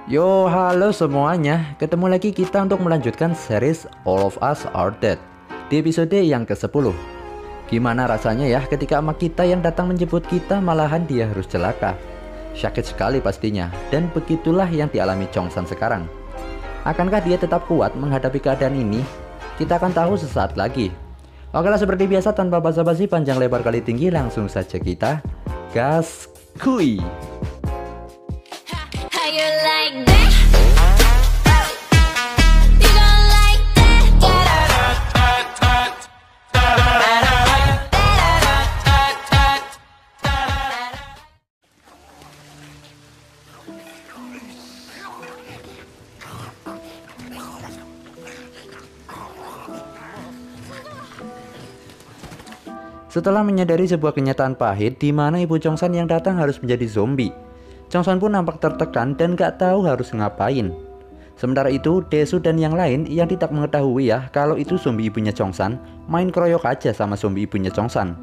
Yo, halo semuanya. Ketemu lagi kita untuk melanjutkan series All of Us Are Dead di episode yang ke-10. Gimana rasanya ya ketika emak kita yang datang menjemput kita malahan dia harus celaka? Sakit sekali pastinya, dan begitulah yang dialami Chongsan sekarang. Akankah dia tetap kuat menghadapi keadaan ini? Kita akan tahu sesaat lagi. Oke lah, seperti biasa tanpa basa-basi panjang lebar kali tinggi, langsung saja kita gas kuy. How you like that? You gon' like that? Setelah menyadari sebuah kenyataan pahit di mana ibu Chongsan yang datang harus menjadi zombie, Chongsan pun nampak tertekan dan gak tahu harus ngapain. Sementara itu, Desu dan yang lain yang tidak mengetahui ya kalau itu zombie ibunya Chongsan main keroyok aja sama zombie ibunya Chongsan.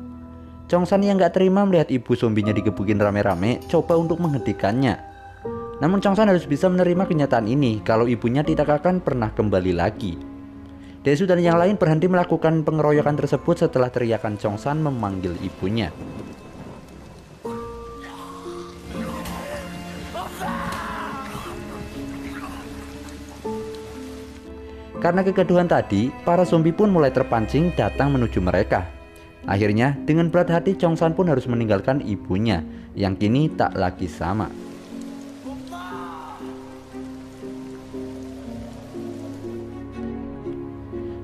Chongsan yang gak terima melihat ibu zombinya digebukin rame-rame coba untuk menghentikannya. Namun Chongsan harus bisa menerima kenyataan ini kalau ibunya tidak akan pernah kembali lagi. Desu dan yang lain berhenti melakukan pengeroyokan tersebut setelah teriakan Chongsan memanggil ibunya. Karena kegaduhan tadi, para zombie pun mulai terpancing datang menuju mereka. Akhirnya, dengan berat hati Chongsan pun harus meninggalkan ibunya, yang kini tak lagi sama.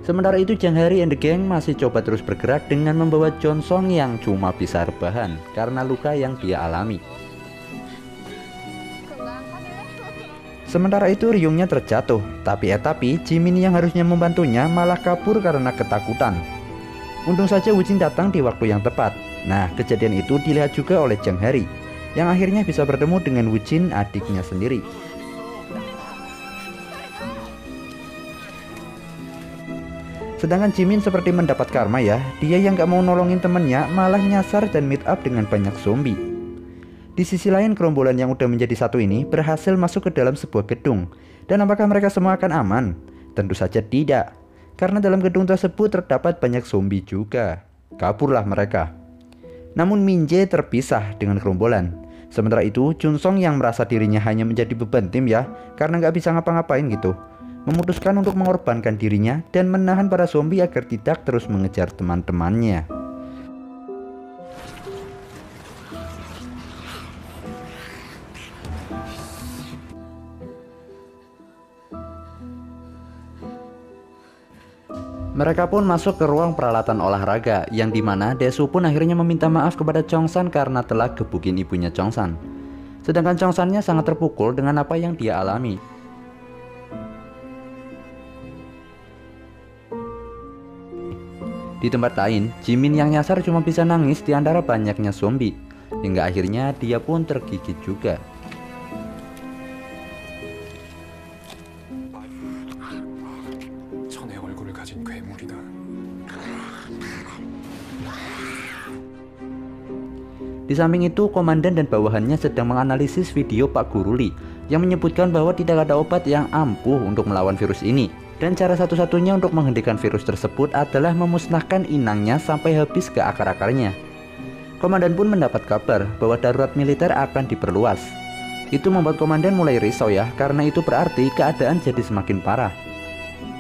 Sementara itu, Jang Hari and the gang masih coba terus bergerak dengan membawa Johnson yang cuma bisa rebahan karena luka yang dia alami. Sementara itu Ryungnya terjatuh, tapi Jimin yang harusnya membantunya malah kabur karena ketakutan. Untung saja Wujin datang di waktu yang tepat. Nah, kejadian itu dilihat juga oleh Jang Hari, yang akhirnya bisa bertemu dengan Wujin, adiknya sendiri. Sedangkan Jimin seperti mendapat karma ya, dia yang gak mau nolongin temennya malah nyasar dan meet up dengan banyak zombie. Di sisi lain, gerombolan yang udah menjadi satu ini berhasil masuk ke dalam sebuah gedung. Dan apakah mereka semua akan aman? Tentu saja tidak, karena dalam gedung tersebut terdapat banyak zombie juga. Kaburlah mereka. Namun Min-jae terpisah dengan gerombolan. Sementara itu, Chun-song yang merasa dirinya hanya menjadi beban tim ya, karena gak bisa ngapa-ngapain gitu, memutuskan untuk mengorbankan dirinya dan menahan para zombie agar tidak terus mengejar teman-temannya. Mereka pun masuk ke ruang peralatan olahraga, yang dimana Desu pun akhirnya meminta maaf kepada Chongsan karena telah gebukin ibunya Chongsan. Sedangkan Chongsannya sangat terpukul dengan apa yang dia alami. Di tempat lain, Jimin yang nyasar cuma bisa nangis di antara banyaknya zombie, hingga akhirnya dia pun tergigit juga. Di samping itu, komandan dan bawahannya sedang menganalisis video Pak Guruli yang menyebutkan bahwa tidak ada obat yang ampuh untuk melawan virus ini. Dan cara satu-satunya untuk menghentikan virus tersebut adalah memusnahkan inangnya sampai habis ke akar-akarnya. Komandan pun mendapat kabar bahwa darurat militer akan diperluas. Itu membuat komandan mulai risau ya, karena itu berarti keadaan jadi semakin parah.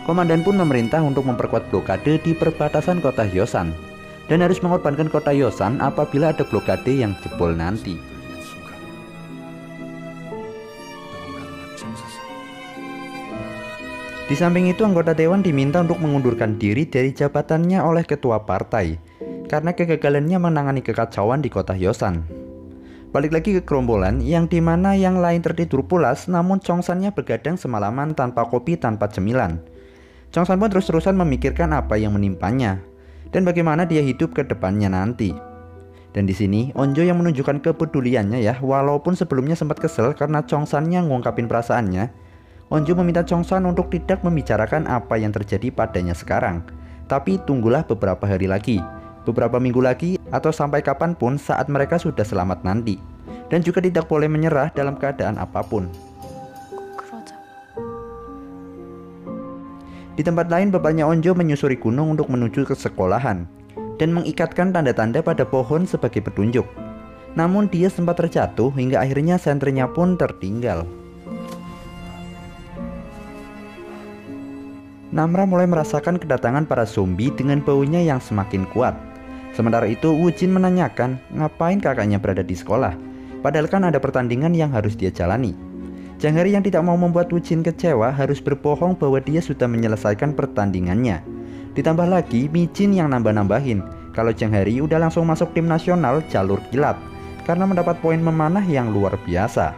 Komandan pun memerintah untuk memperkuat blokade di perbatasan kota Hyosan, dan harus mengorbankan kota Hyosan apabila ada blokade yang jebol nanti. Di samping itu, anggota dewan diminta untuk mengundurkan diri dari jabatannya oleh ketua partai karena kegagalannya menangani kekacauan di kota Hyosan. Balik lagi ke gerombolan yang dimana yang lain tertidur pulas, namun Chongsannya begadang semalaman tanpa kopi, tanpa cemilan. Chongsan pun terus-terusan memikirkan apa yang menimpanya dan bagaimana dia hidup ke depannya nanti. Dan di sini Onjo yang menunjukkan kepeduliannya ya, walaupun sebelumnya sempat kesel karena Chongsannya ngungkapin perasaannya. Onjo meminta Chongsan untuk tidak membicarakan apa yang terjadi padanya sekarang, tapi tunggulah beberapa hari lagi, beberapa minggu lagi, atau sampai kapanpun saat mereka sudah selamat nanti. Dan juga tidak boleh menyerah dalam keadaan apapun. Di tempat lain, bapaknya Onjo menyusuri gunung untuk menuju ke sekolahan dan mengikatkan tanda-tanda pada pohon sebagai petunjuk. Namun dia sempat terjatuh hingga akhirnya sentrinya pun tertinggal. Namra mulai merasakan kedatangan para zombie dengan baunya yang semakin kuat. Sementara itu, Wujin menanyakan ngapain kakaknya berada di sekolah, padahal kan ada pertandingan yang harus dia jalani. Janghari yang tidak mau membuat Wujin kecewa harus berbohong bahwa dia sudah menyelesaikan pertandingannya. Ditambah lagi Mijin yang nambah-nambahin kalau Janghari udah langsung masuk tim nasional jalur kilat karena mendapat poin memanah yang luar biasa.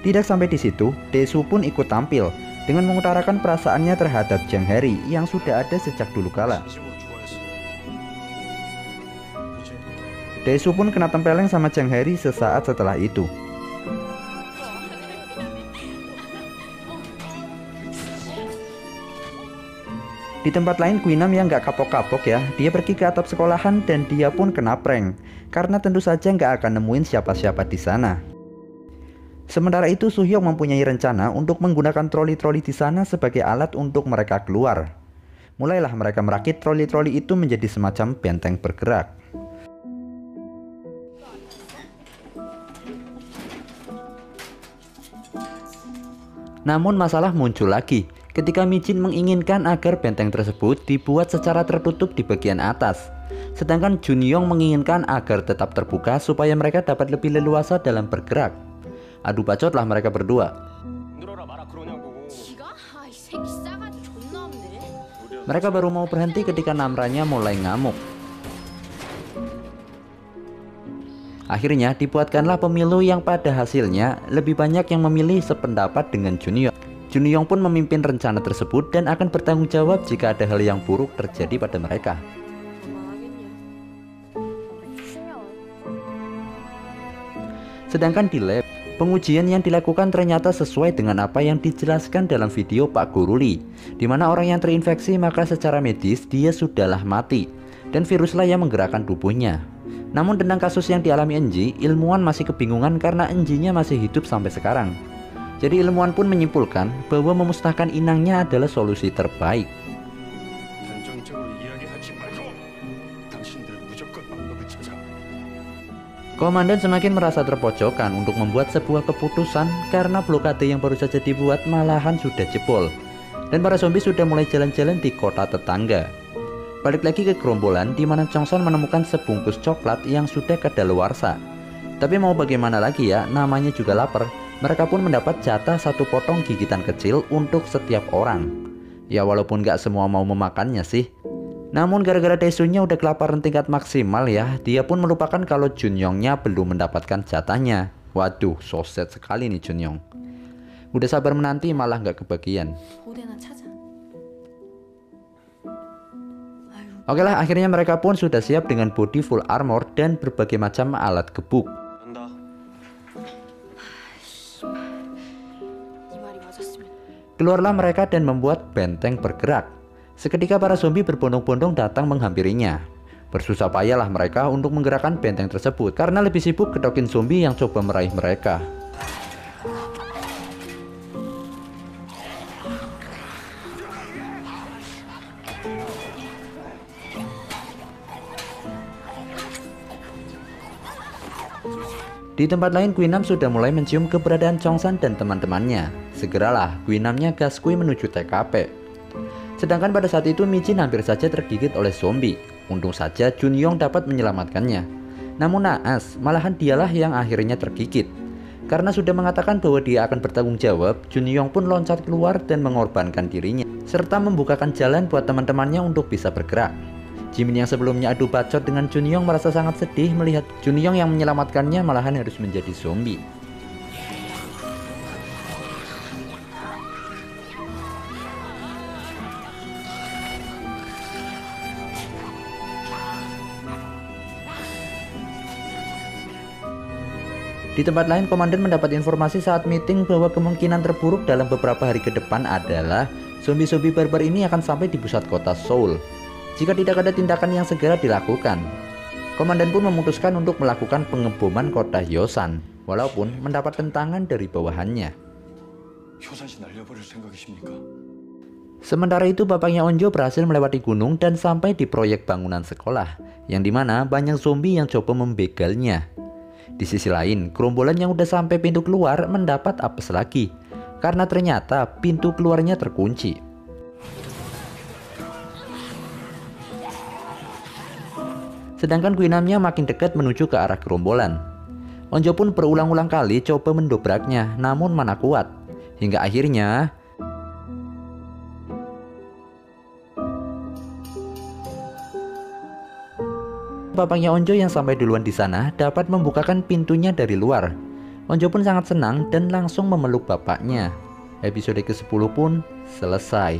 Tidak sampai di situ, Daesu pun ikut tampil dengan mengutarakan perasaannya terhadap Janghari yang sudah ada sejak dulu kala. Daesu pun kena tempeleng sama Janghari sesaat setelah itu. Di tempat lain, Guinam yang gak kapok-kapok ya, dia pergi ke atap sekolahan dan dia pun kena prank karena tentu saja gak akan nemuin siapa-siapa di sana. Sementara itu, Suhyok mempunyai rencana untuk menggunakan troli-troli di sana sebagai alat untuk mereka keluar. Mulailah mereka merakit troli-troli itu menjadi semacam benteng bergerak. Namun masalah muncul lagi ketika Mijin menginginkan agar benteng tersebut dibuat secara tertutup di bagian atas, sedangkan Junyong menginginkan agar tetap terbuka supaya mereka dapat lebih leluasa dalam bergerak. Adu bacotlah mereka berdua. Mereka baru mau berhenti ketika Namranya mulai ngamuk. Akhirnya dibuatkanlah pemilu yang pada hasilnya lebih banyak yang memilih sependapat dengan Junyong. Junyong pun memimpin rencana tersebut dan akan bertanggung jawab jika ada hal yang buruk terjadi pada mereka. Sedangkan di lab, pengujian yang dilakukan ternyata sesuai dengan apa yang dijelaskan dalam video Pak Guruli, di mana orang yang terinfeksi maka secara medis dia sudahlah mati dan viruslah yang menggerakkan tubuhnya. Namun tentang kasus yang dialami Enji, ilmuwan masih kebingungan karena Enjinya masih hidup sampai sekarang. Jadi ilmuwan pun menyimpulkan bahwa memusnahkan inangnya adalah solusi terbaik. Komandan semakin merasa terpojokan untuk membuat sebuah keputusan karena blokade yang baru saja dibuat malahan sudah jebol. Dan para zombie sudah mulai jalan-jalan di kota tetangga. Balik lagi ke gerombolan di mana Chongsan menemukan sebungkus coklat yang sudah kadaluarsa. Tapi mau bagaimana lagi ya, namanya juga lapar. Mereka pun mendapat jatah satu potong gigitan kecil untuk setiap orang. Ya walaupun gak semua mau memakannya sih. Namun gara-gara Daesunya udah kelaparan tingkat maksimal ya, dia pun melupakan kalau Junyongnya belum mendapatkan jatahnya. Waduh, so sad sekali nih Junyong. Udah sabar menanti malah gak kebagian. Oke lah, akhirnya mereka pun sudah siap dengan body full armor dan berbagai macam alat gebuk. Keluarlah mereka dan membuat benteng bergerak. Seketika para zombie berbondong-bondong datang menghampirinya. Bersusah payahlah mereka untuk menggerakkan benteng tersebut karena lebih sibuk kedokin zombie yang coba meraih mereka. Di tempat lain, Guinam sudah mulai mencium keberadaan Chongsan dan teman-temannya. Segeralah Guinamnya gaskui menuju TKP. Sedangkan pada saat itu Mijin hampir saja tergigit oleh zombie. Untung saja Junyong dapat menyelamatkannya. Namun naas, malahan dialah yang akhirnya tergigit. Karena sudah mengatakan bahwa dia akan bertanggung jawab, Junyong pun loncat keluar dan mengorbankan dirinya, serta membukakan jalan buat teman-temannya untuk bisa bergerak. Jimin yang sebelumnya adu bacot dengan Junyong merasa sangat sedih melihat Junyong yang menyelamatkannya malahan harus menjadi zombie. Di tempat lain, komandan mendapat informasi saat meeting bahwa kemungkinan terburuk dalam beberapa hari ke depan adalah zombie-zombie barbar ini akan sampai di pusat kota Seoul. Jika tidak ada tindakan yang segera dilakukan, komandan pun memutuskan untuk melakukan pengeboman kota Hyosan. walaupun mendapat tentangan dari bawahannya. 효산씨 날려버릴 생각이십니까? Sementara itu bapaknya Onjo berhasil melewati gunung dan sampai di proyek bangunan sekolah, yang dimana banyak zombie yang coba membegalnya. Di sisi lain, gerombolan yang udah sampai pintu keluar mendapat apes lagi, karena ternyata pintu keluarnya terkunci. Sedangkan Guinamnya makin dekat menuju ke arah gerombolan. Onjo pun berulang-ulang kali coba mendobraknya, namun mana kuat. Hingga akhirnya bapaknya Onjo yang sampai duluan di sana dapat membukakan pintunya dari luar. Onjo pun sangat senang dan langsung memeluk bapaknya. Episode ke-10 pun selesai.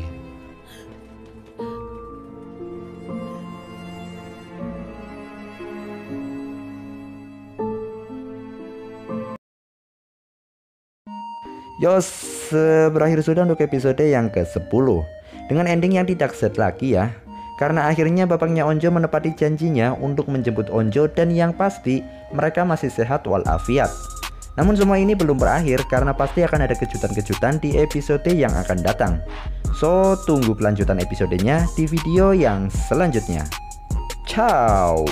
Yos, berakhir sudah untuk episode yang ke-10 dengan ending yang tidak sad lagi ya. Karena akhirnya bapaknya Onjo menepati janjinya untuk menjemput Onjo dan yang pasti mereka masih sehat walafiat. Namun semua ini belum berakhir karena pasti akan ada kejutan-kejutan di episode yang akan datang. So, tunggu kelanjutan episodenya di video yang selanjutnya. Ciao.